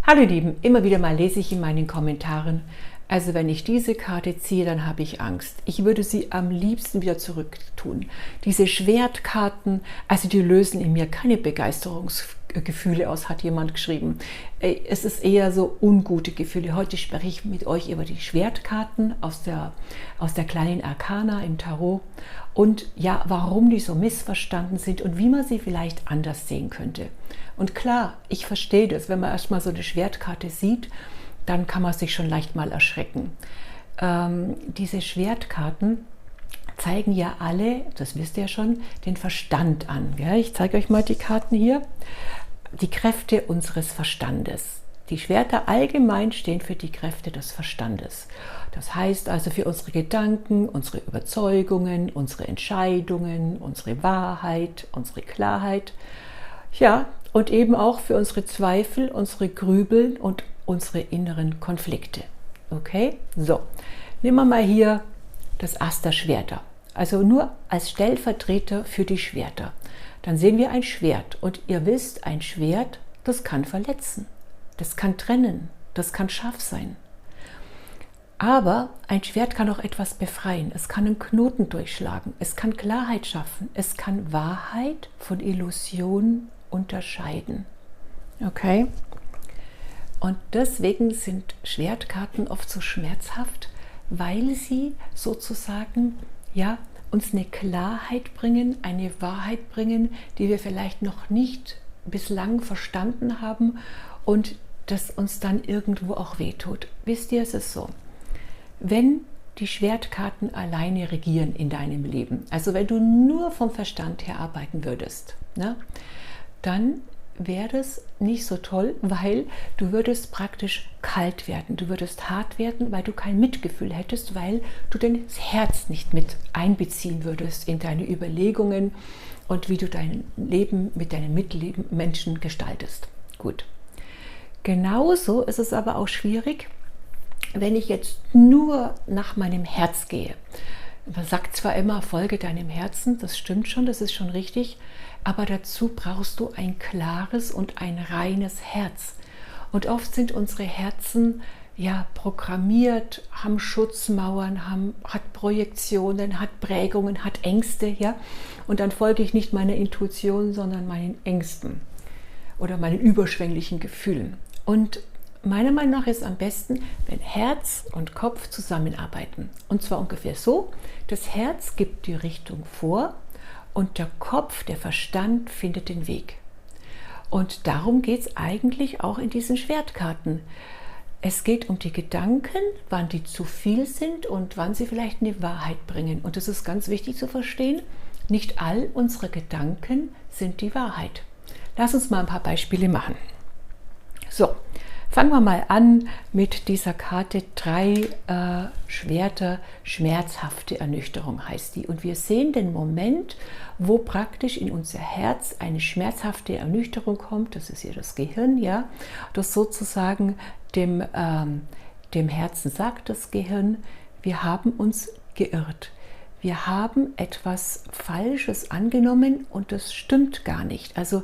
Hallo ihr Lieben, immer wieder mal lese ich in meinen Kommentaren, also wenn ich diese Karte ziehe, dann habe ich Angst. Ich würde sie am liebsten wieder zurücktun. Diese Schwertkarten, also die lösen in mir keine Begeisterungsgefühle aus, hat jemand geschrieben. Es ist eher so ungute Gefühle. Heute spreche ich mit euch über die Schwertkarten aus der kleinen Arkana im Tarot und ja, warum die so missverstanden sind und wie man sie vielleicht anders sehen könnte. Und klar, ich verstehe das, wenn man erstmal so eine Schwertkarte sieht, dann kann man sich schon leicht mal erschrecken. Diese Schwertkarten zeigen ja alle, das wisst ihr ja schon, den Verstand an. Ja, ich zeige euch mal die Karten hier. Die Kräfte unseres Verstandes. Die Schwerter allgemein stehen für die Kräfte des Verstandes. Das heißt also für unsere Gedanken, unsere Überzeugungen, unsere Entscheidungen, unsere Wahrheit, unsere Klarheit. Ja, und eben auch für unsere Zweifel, unsere Grübeln und unsere inneren Konflikte. Okay, so, nehmen wir mal hier das Ass der Schwerter. Also nur als Stellvertreter für die Schwerter. Dann sehen wir ein Schwert und ihr wisst, ein Schwert, das kann verletzen, das kann trennen, das kann scharf sein. Aber ein Schwert kann auch etwas befreien, es kann einen Knoten durchschlagen, es kann Klarheit schaffen, es kann Wahrheit von Illusion unterscheiden. Okay? Und deswegen sind Schwertkarten oft so schmerzhaft, weil sie sozusagen ja, uns eine Klarheit bringen, eine Wahrheit bringen, die wir vielleicht noch nicht bislang verstanden haben und das uns dann irgendwo auch wehtut. Wisst ihr, es ist so, wenn die Schwertkarten alleine regieren in deinem Leben, also wenn du nur vom Verstand her arbeiten würdest, ne, dann wäre das nicht so toll, weil du würdest praktisch kalt werden, du würdest hart werden, weil du kein Mitgefühl hättest, weil du dein Herz nicht mit einbeziehen würdest in deine Überlegungen und wie du dein Leben mit deinen Mitmenschen gestaltest. Gut. Genauso ist es aber auch schwierig, wenn ich jetzt nur nach meinem Herz gehe. Man sagt zwar immer, folge deinem Herzen, das stimmt schon, das ist schon richtig, aber dazu brauchst du ein klares und ein reines Herz. Und oft sind unsere Herzen ja programmiert, haben Schutzmauern, hat Projektionen, hat Prägungen, hat Ängste, ja. Und dann folge ich nicht meiner Intuition, sondern meinen Ängsten oder meinen überschwänglichen Gefühlen. Und meiner Meinung nach ist es am besten, wenn Herz und Kopf zusammenarbeiten. Und zwar ungefähr so, das Herz gibt die Richtung vor und der Kopf, der Verstand findet den Weg. Und darum geht es eigentlich auch in diesen Schwertkarten. Es geht um die Gedanken, wann die zu viel sind und wann sie vielleicht eine Wahrheit bringen. Und das ist ganz wichtig zu verstehen, nicht all unsere Gedanken sind die Wahrheit. Lass uns mal ein paar Beispiele machen. So. Fangen wir mal an mit dieser Karte 3 Schwerter, schmerzhafte Ernüchterung heißt die. Und wir sehen den Moment, wo praktisch in unser Herz eine schmerzhafte Ernüchterung kommt, das ist hier das Gehirn, ja, das sozusagen dem Herzen sagt, das Gehirn, wir haben uns geirrt. Wir haben etwas Falsches angenommen und das stimmt gar nicht. Also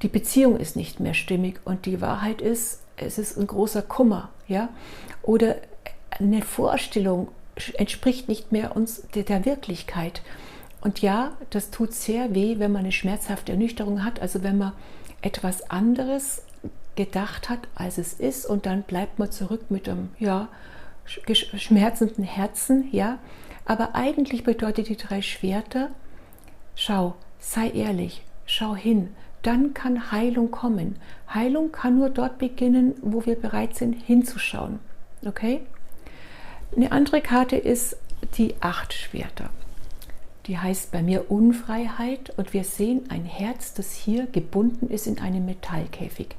die Beziehung ist nicht mehr stimmig und die Wahrheit ist, es ist ein großer Kummer, ja, oder eine Vorstellung entspricht nicht mehr uns der Wirklichkeit. Und ja, das tut sehr weh, wenn man eine schmerzhafte Ernüchterung hat, also wenn man etwas anderes gedacht hat, als es ist, und dann bleibt man zurück mit einem ja, schmerzenden Herzen, ja. Aber eigentlich bedeutet die 3 Schwerter, schau, sei ehrlich, schau hin. Dann kann Heilung kommen. Heilung kann nur dort beginnen, wo wir bereit sind, hinzuschauen. Okay? Eine andere Karte ist die 8 Schwerter. Die heißt bei mir Unfreiheit und wir sehen ein Herz, das hier gebunden ist in einem Metallkäfig.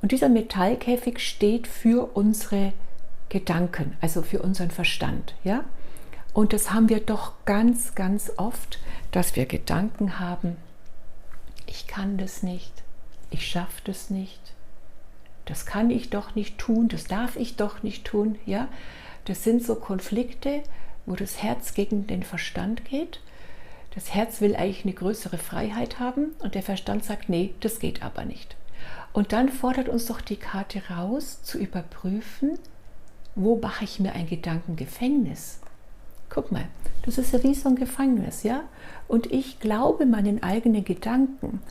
Und dieser Metallkäfig steht für unsere Gedanken, also für unseren Verstand. Ja? Und das haben wir doch ganz, ganz oft, dass wir Gedanken haben, ich kann das nicht, ich schaffe das nicht, das kann ich doch nicht tun, das darf ich doch nicht tun. Ja? Das sind so Konflikte, wo das Herz gegen den Verstand geht. Das Herz will eigentlich eine größere Freiheit haben und der Verstand sagt, nee, das geht aber nicht. Und dann fordert uns doch die Karte raus, zu überprüfen, wo mache ich mir ein Gedankengefängnis? Guck mal, das ist ja wie so ein Gefängnis, ja? Und ich glaube meinen eigenen Gedanken,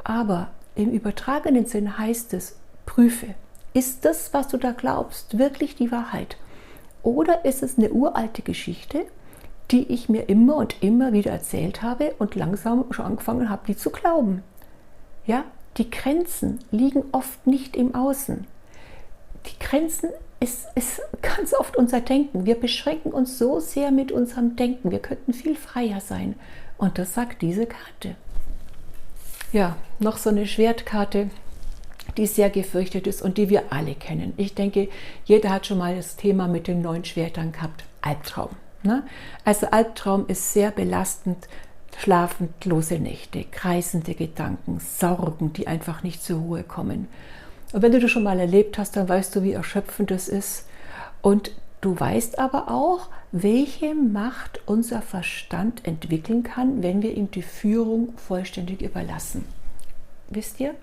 aber im übertragenen Sinn heißt es, prüfe, ist das, was du da glaubst, wirklich die Wahrheit? Oder ist es eine uralte Geschichte, die ich mir immer und immer wieder erzählt habe und langsam schon angefangen habe, die zu glauben? Ja, die Grenzen liegen oft nicht im Außen. Die Grenzen ist ganz oft unser Denken. Wir beschränken uns so sehr mit unserem Denken. Wir könnten viel freier sein. Und das sagt diese Karte. Ja, noch so eine Schwertkarte, die sehr gefürchtet ist und die wir alle kennen. Ich denke, jeder hat schon mal das Thema mit den 9 Schwertern gehabt. Albtraum. Ne? Also Albtraum ist sehr belastend. Schlaflose Nächte, kreisende Gedanken, Sorgen, die einfach nicht zur Ruhe kommen. Und wenn du das schon mal erlebt hast, dann weißt du, wie erschöpfend das ist. Und du weißt aber auch, welche Macht unser Verstand entwickeln kann, wenn wir ihm die Führung vollständig überlassen. Wisst ihr,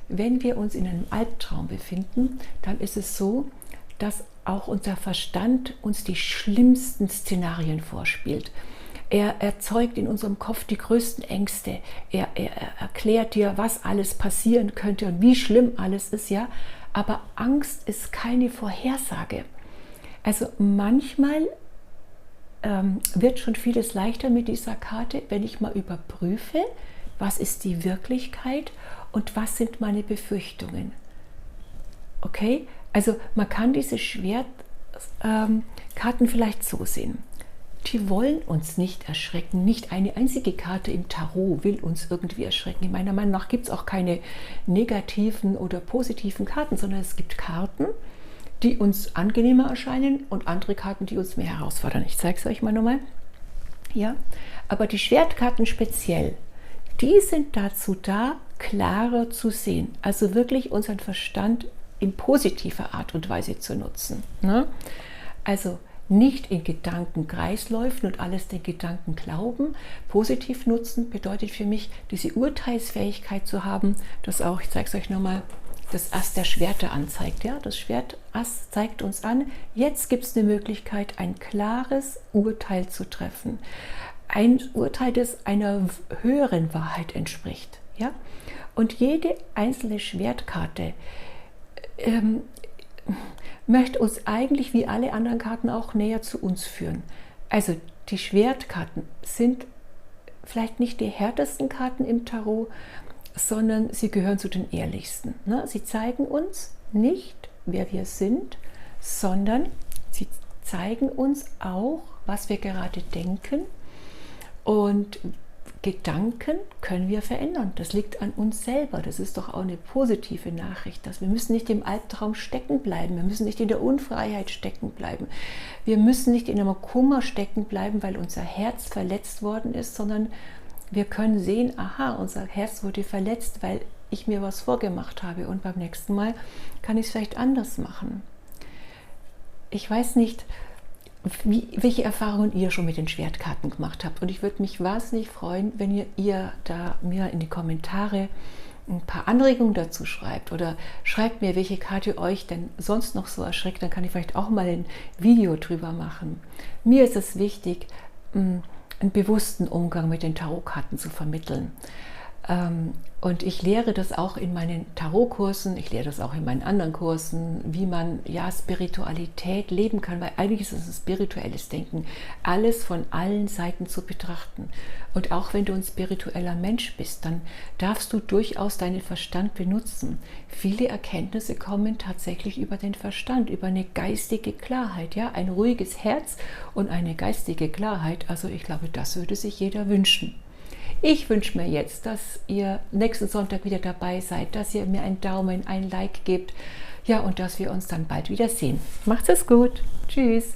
wenn wir uns in einem Albtraum befinden, dann ist es so, dass auch unser Verstand uns die schlimmsten Szenarien vorspielt. Er erzeugt in unserem Kopf die größten Ängste. Er erklärt dir, was alles passieren könnte und wie schlimm alles ist, ja. Aber Angst ist keine Vorhersage. Also manchmal wird schon vieles leichter mit dieser Karte, wenn ich mal überprüfe, was ist die Wirklichkeit und was sind meine Befürchtungen. Okay? Also man kann diese Schwertkarten vielleicht so sehen. Die wollen uns nicht erschrecken. Nicht eine einzige Karte im Tarot will uns irgendwie erschrecken. Meiner Meinung nach gibt es auch keine negativen oder positiven Karten, sondern es gibt Karten, die uns angenehmer erscheinen und andere Karten, die uns mehr herausfordern. Ich zeige es euch mal nochmal. Ja, aber die Schwertkarten speziell, die sind dazu da, klarer zu sehen. Also wirklich unseren Verstand in positiver Art und Weise zu nutzen. Ne? Also nicht in Gedankenkreisläufen und alles den Gedanken glauben. Positiv nutzen bedeutet für mich, diese Urteilsfähigkeit zu haben, das auch, ich zeige es euch nochmal, das Ass der Schwerter anzeigt. Ja? Das Schwertass zeigt uns an, jetzt gibt es eine Möglichkeit, ein klares Urteil zu treffen. Ein Urteil, das einer höheren Wahrheit entspricht. Ja? Und jede einzelne Schwertkarte möchte uns eigentlich wie alle anderen Karten auch näher zu uns führen. Also die Schwertkarten sind vielleicht nicht die härtesten Karten im Tarot, sondern sie gehören zu den ehrlichsten. Ne? Sie zeigen uns nicht, wer wir sind, sondern sie zeigen uns auch, was wir gerade denken. Und Gedanken können wir verändern. Das liegt an uns selber. Das ist doch auch eine positive Nachricht. Dass wir müssen nicht im Albtraum stecken bleiben. Wir müssen nicht in der Unfreiheit stecken bleiben. Wir müssen nicht in einem Kummer stecken bleiben, weil unser Herz verletzt worden ist, sondern wir können sehen, aha, unser Herz wurde verletzt, weil ich mir was vorgemacht habe. Und beim nächsten Mal kann ich es vielleicht anders machen. Ich weiß nicht, welche Erfahrungen ihr schon mit den Schwertkarten gemacht habt. Und ich würde mich wahnsinnig freuen, wenn ihr da mir in die Kommentare ein paar Anregungen dazu schreibt. Oder schreibt mir, welche Karte euch denn sonst noch so erschreckt. Dann kann ich vielleicht auch mal ein Video drüber machen. Mir ist es wichtig, einen bewussten Umgang mit den Tarotkarten zu vermitteln. Und ich lehre das auch in meinen Tarotkursen, ich lehre das auch in meinen anderen Kursen, wie man ja Spiritualität leben kann, weil eigentlich ist es ein spirituelles Denken, alles von allen Seiten zu betrachten. Und auch wenn du ein spiritueller Mensch bist, dann darfst du durchaus deinen Verstand benutzen. Viele Erkenntnisse kommen tatsächlich über den Verstand, über eine geistige Klarheit, ja, ein ruhiges Herz und eine geistige Klarheit. Also ich glaube, das würde sich jeder wünschen. Ich wünsche mir jetzt, dass ihr nächsten Sonntag wieder dabei seid, dass ihr mir einen Daumen, ein Like gebt, ja, und dass wir uns dann bald wieder sehen. Macht's es gut. Tschüss.